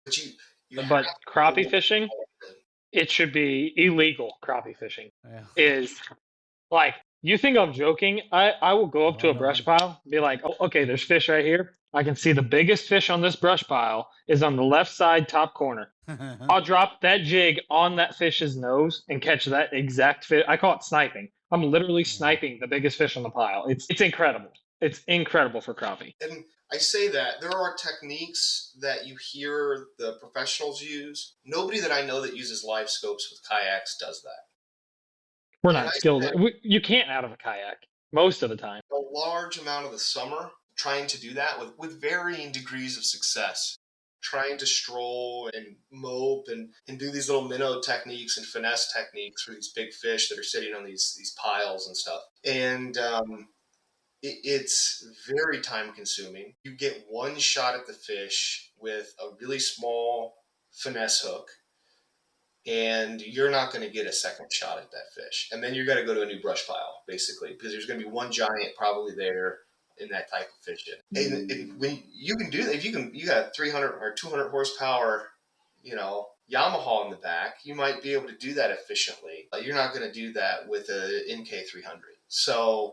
But crappie fishing, it should be illegal. Crappie fishing is like, you think I'm joking? I will go up to a brush pile, be like, oh, okay, there's fish right here. I can see the biggest fish on this brush pile is on the left side top corner. I'll drop that jig on that fish's nose and catch that exact fish. I call it sniping. I'm literally sniping the biggest fish on the pile. It's incredible. It's incredible for crappie. And I say that there are techniques that you hear the professionals use. Nobody that I know that uses Livescopes with kayaks does that. We're not skilled. You can't out of a kayak most of the time. A large amount of the summer trying to do that with varying degrees of success. Trying to stroll and mope and do these little minnow techniques and finesse techniques for these big fish that are sitting on these piles and stuff. And it's very time consuming. You get one shot at the fish with a really small finesse hook, and you're not going to get a second shot at that fish. And then you're going to go to a new brush pile, basically, because there's going to be one giant probably there in that type of fishing. And when you can do that, if you got 300 or 200 horsepower, Yamaha in the back, you might be able to do that efficiently. You're not going to do that with a NK300. So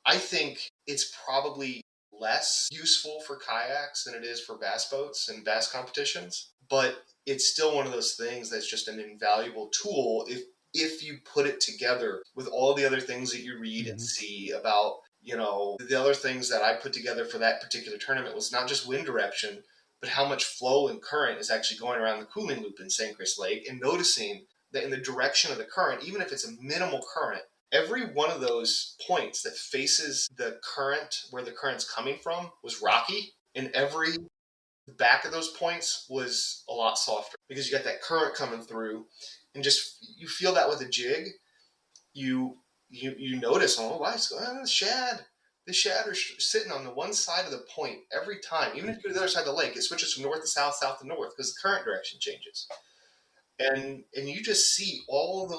I think it's probably less useful for kayaks than it is for bass boats and bass competitions, but it's still one of those things that's just an invaluable tool if you put it together with all the other things that you read and see about, the other things that I put together for that particular tournament was not just wind direction, but how much flow and current is actually going around the cooling loop in St. Chris Lake, and noticing that in the direction of the current, even if it's a minimal current, every one of those points that faces the current, where the current's coming from, was rocky, and every back of those points was a lot softer because you got that current coming through, and just you feel that with a jig. You notice, oh, why it's going, the shad are sitting on the one side of the point every time. Even if you go to the other side of the lake, it switches from north to south, south to north, because the current direction changes. And you just see all of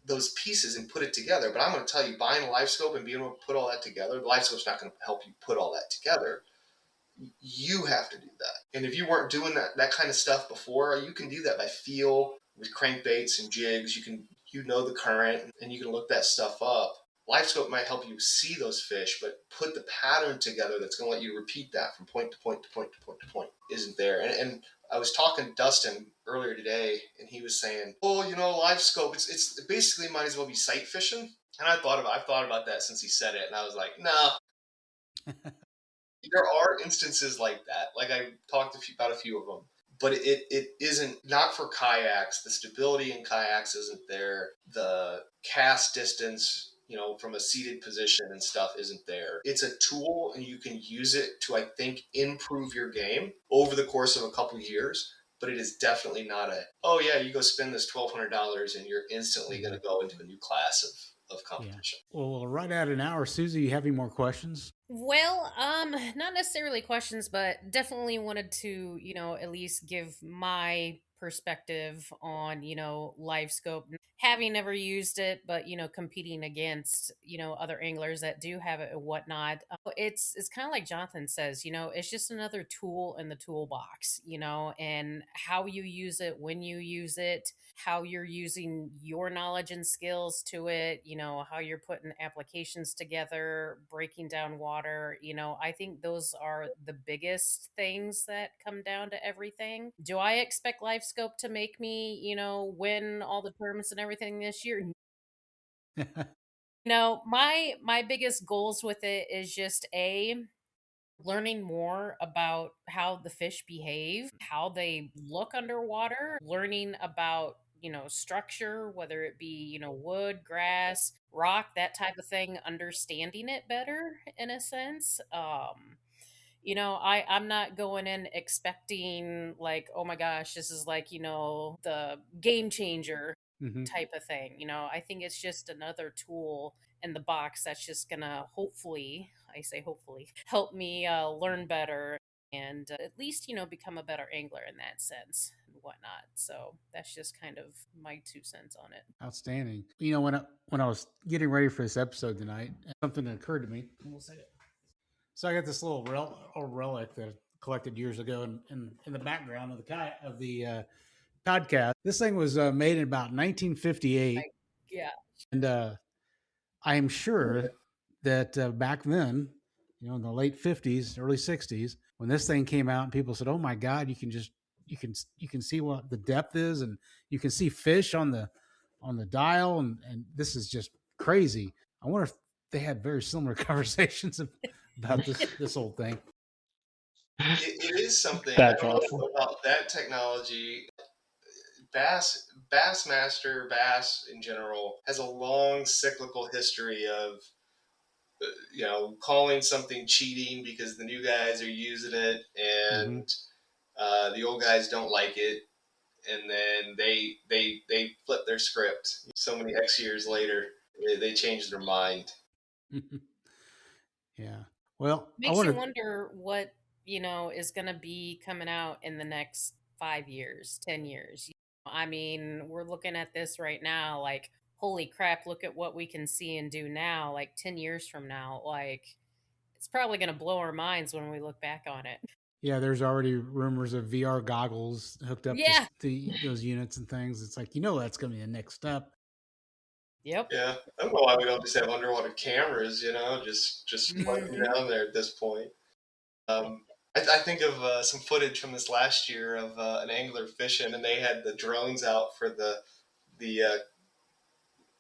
those pieces and put it together. But I'm going to tell you, buying a Livescope and being able to put all that together, the Livescope's not going to help you put all that together. You have to do that. And if you weren't doing that kind of stuff before, you can do that by feel with crankbaits and jigs. You know the current, and you can look that stuff up. Livescope might help you see those fish, but put the pattern together that's going to let you repeat that from point to point to point to point to point isn't there. And I was talking to Dustin earlier today, and he was saying, "Oh, Livescope, it's basically might as well be sight fishing." And I've thought about that since he said it, and I was like, "No." There are instances like that. Like I talked about a few of them, but it isn't not for kayaks. The stability in kayaks isn't there. The cast distance, from a seated position and stuff isn't there. It's a tool, and you can use it to, I think, improve your game over the course of a couple years. But it is definitely not oh yeah, you go spend this $1,200 and you're instantly going to go into a new class of competition. Yeah. Well, right at an hour, Susie, you have any more questions? Well, not necessarily questions, but definitely wanted to, at least give my perspective on, LiveScope. Having never used it, but competing against, other anglers that do have it and whatnot. It's kind of like Jonathan says, it's just another tool in the toolbox, and how you use it, when you use it, how you're using your knowledge and skills to it, how you're putting applications together, breaking down water. I think those are the biggest things that come down to everything. Do I expect LifeScope to make me, win all the tournaments and everything this year? My biggest goals with it is just learning more about how the fish behave, how they look underwater, learning about, structure, whether it be, wood, grass, rock, that type of thing, understanding it better in a sense. I'm not going in expecting like, oh my gosh, this is like, the game changer Mm-hmm. type of thing. I think it's just another tool in the box that's just gonna hopefully, I say hopefully, help me learn better and at least become a better angler in that sense and whatnot. So that's just kind of my 2 cents on it. Outstanding. When I was getting ready for this episode tonight, something that occurred to me. We'll say it. So I got this little relic that I collected years ago in the background of the podcast. This thing was made in about 1958, Yeah. and I am sure that back then, in the late 50s, early 60s, when this thing came out, and people said, "Oh my God, you can see what the depth is, and you can see fish on the dial, and this is just crazy." I wonder if they had very similar conversations about this old thing. It is something. I That's don't awesome. know about that technology. Bass in general has a long cyclical history of calling something cheating because the new guys are using it and the old guys don't like it, and then they flip their script. So many X years later, they change their mind. Yeah. Well, I Makes want you to. wonder what, is going to be coming out in the next 5 years, 10 years. I mean, we're looking at this right now, like, holy crap, look at what we can see and do now, like 10 years from now. Like, it's probably going to blow our minds when we look back on it. Yeah, there's already rumors of VR goggles hooked up Yeah. to those units and things. It's like that's going to be the next step. Yep. Yeah, I don't know why we don't just have underwater cameras. Just plunking down there at this point. I think of some footage from this last year of an angler fishing, and they had the drones out for the uh,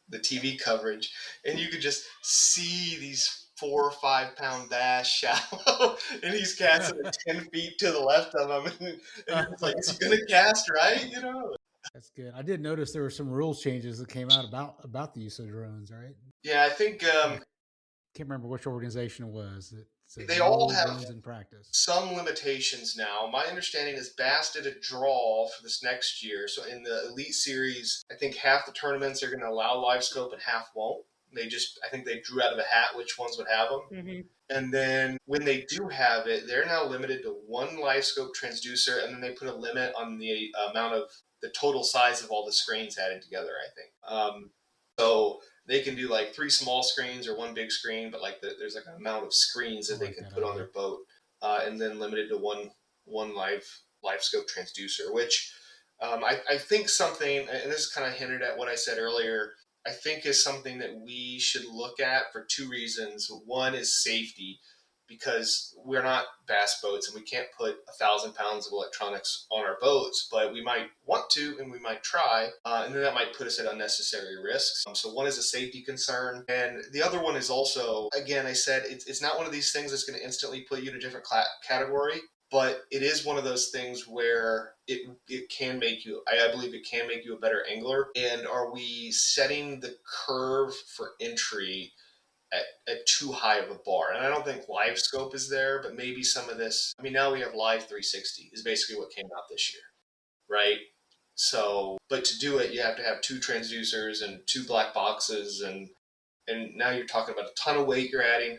the TV coverage, and you could just see these 4 or 5 pound bass shallow, and he's casting at 10 feet to the left of him, and you're just like, is he gonna cast right? That's good. I did notice there were some rules changes that came out about the use of drones, right? Yeah, I think I can't remember which organization it was that said they all no have drones in practice. some limitations now. My understanding is Bass did a draw for this next year. So in the Elite Series, I think half the tournaments are going to allow live scope and half won't. I think they drew out of a hat which ones would have them. Mm-hmm. And then when they do have it, they're now limited to one live scope transducer, and then they put a limit on the amount of the total size of all the screens added together, I think. So they can do like 3 small screens or 1 big screen, but like there's like an amount of screens that they can put on their boat, and then limited to one live scope transducer, which I think something, and this is kind of hinted at what I said earlier. I think is something that we should look at for two reasons. One is safety, because we're not bass boats and we can't put 1,000 pounds of electronics on our boats, but we might want to and we might try, and then that might put us at unnecessary risks. So one is a safety concern, and the other one is also, again, I said it's not one of these things that's going to instantly put you in a different category, but it is one of those things where it can make you, I believe it can make you a better angler. And are we setting the curve for entry at too high of a bar? And I don't think Livescope is there, but maybe some of this. I mean, now we have Live 360 is basically what came out this year, right? So, but to do it, you have to have 2 transducers and 2 black boxes, and now you're talking about a ton of weight you're adding.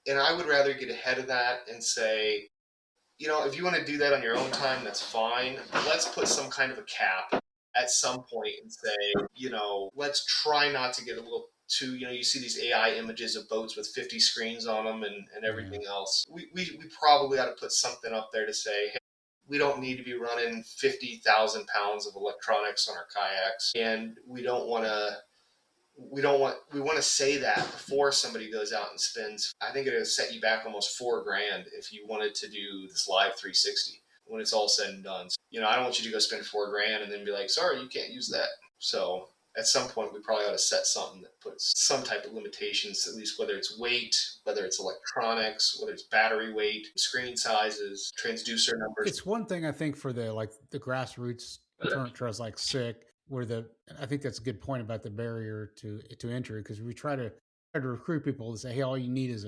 And I would rather get ahead of that and say, if you want to do that on your own time, that's fine. But let's put some kind of a cap at some point and say, let's try not to get a little too, you see these AI images of boats with 50 screens on them and everything else. We probably ought to put something up there to say, hey, we don't need to be running 50,000 pounds of electronics on our kayaks, and we want to say that before somebody goes out and spends. I think it would set you back almost $4,000 if you wanted to do this Live 360 when it's all said and done. So, I don't want you to go spend $4,000 and then be like, sorry, you can't use that. So at some point, we probably ought to set something that puts some type of limitations, at least whether it's weight, whether it's electronics, whether it's battery weight, screen sizes, transducer numbers. It's one thing, I think, for the grassroots tournament trails like SICK, where I think that's a good point about the barrier to entry, because we try to recruit people to say, hey, all you need is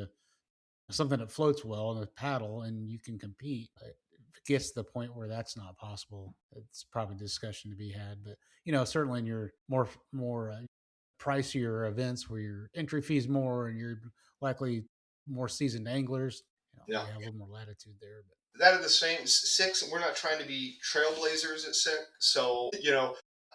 something that floats well and a paddle, and you can compete. But if it gets to the point where that's not possible, it's probably a discussion to be had. But certainly in your more pricier events where your entry fees more and you're likely more seasoned anglers, you have a little more latitude there. But that are the same. SICK, we're not trying to be trailblazers at SICK. So,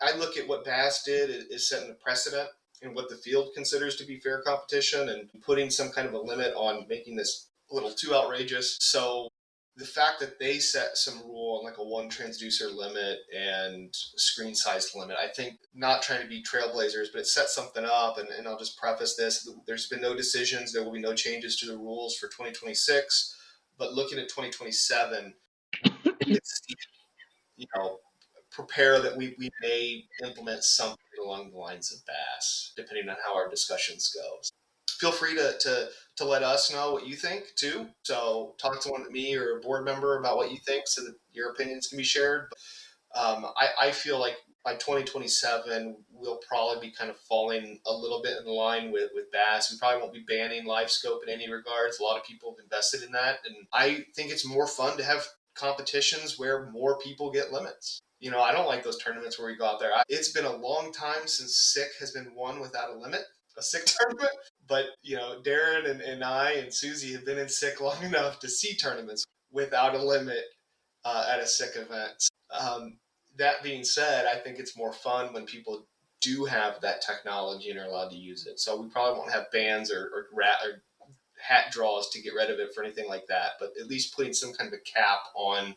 I look at what Bass did is setting a precedent in what the field considers to be fair competition and putting some kind of a limit on making this a little too outrageous. So the fact that they set some rule on like a 1 transducer limit and screen size limit, I think, not trying to be trailblazers, but it sets something up. And I'll just preface this. There's been no decisions. There will be no changes to the rules for 2026. But looking at 2027, it's, prepare that we may implement something along the lines of Bass, depending on how our discussions go. Feel free to let us know what you think too. So talk to me or a board member about what you think so that your opinions can be shared. But, I feel like by 2027, we'll probably be kind of falling a little bit in line with Bass. We probably won't be banning Livescope in any regards. A lot of people have invested in that. And I think it's more fun to have competitions where more people get limits. I don't like those tournaments where we go out there. It's been a long time since SICK has been won without a limit, a SICK tournament. But, Darren and I and Susie have been in SICK long enough to see tournaments without a limit at a SICK event. That being said, I think it's more fun when people do have that technology and are allowed to use it. So we probably won't have bans or hat draws to get rid of it for anything like that, but at least putting some kind of a cap on,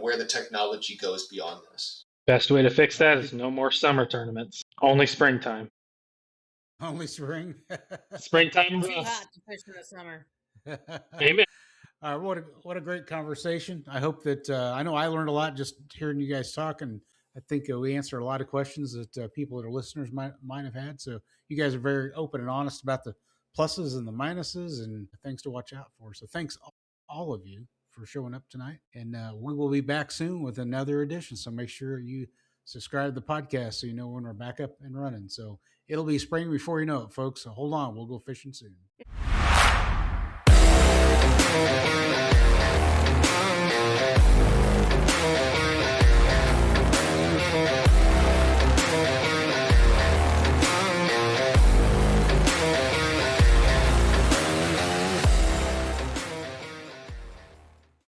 where the technology goes beyond this. Best way to fix that is no more summer tournaments. Only springtime. Only spring. Springtime. Too hot to fish in the summer. Amen. What a great conversation. I hope that I know I learned a lot just hearing you guys talk, and I think we answered a lot of questions that people that are listeners might have had. So you guys are very open and honest about the pluses and the minuses and things to watch out for. So thanks all of you for showing up tonight, and we will be back soon with another edition. So make sure you subscribe to the podcast so you know when we're back up and running. So it'll be spring before you know it, folks. So hold on, we'll go fishing soon.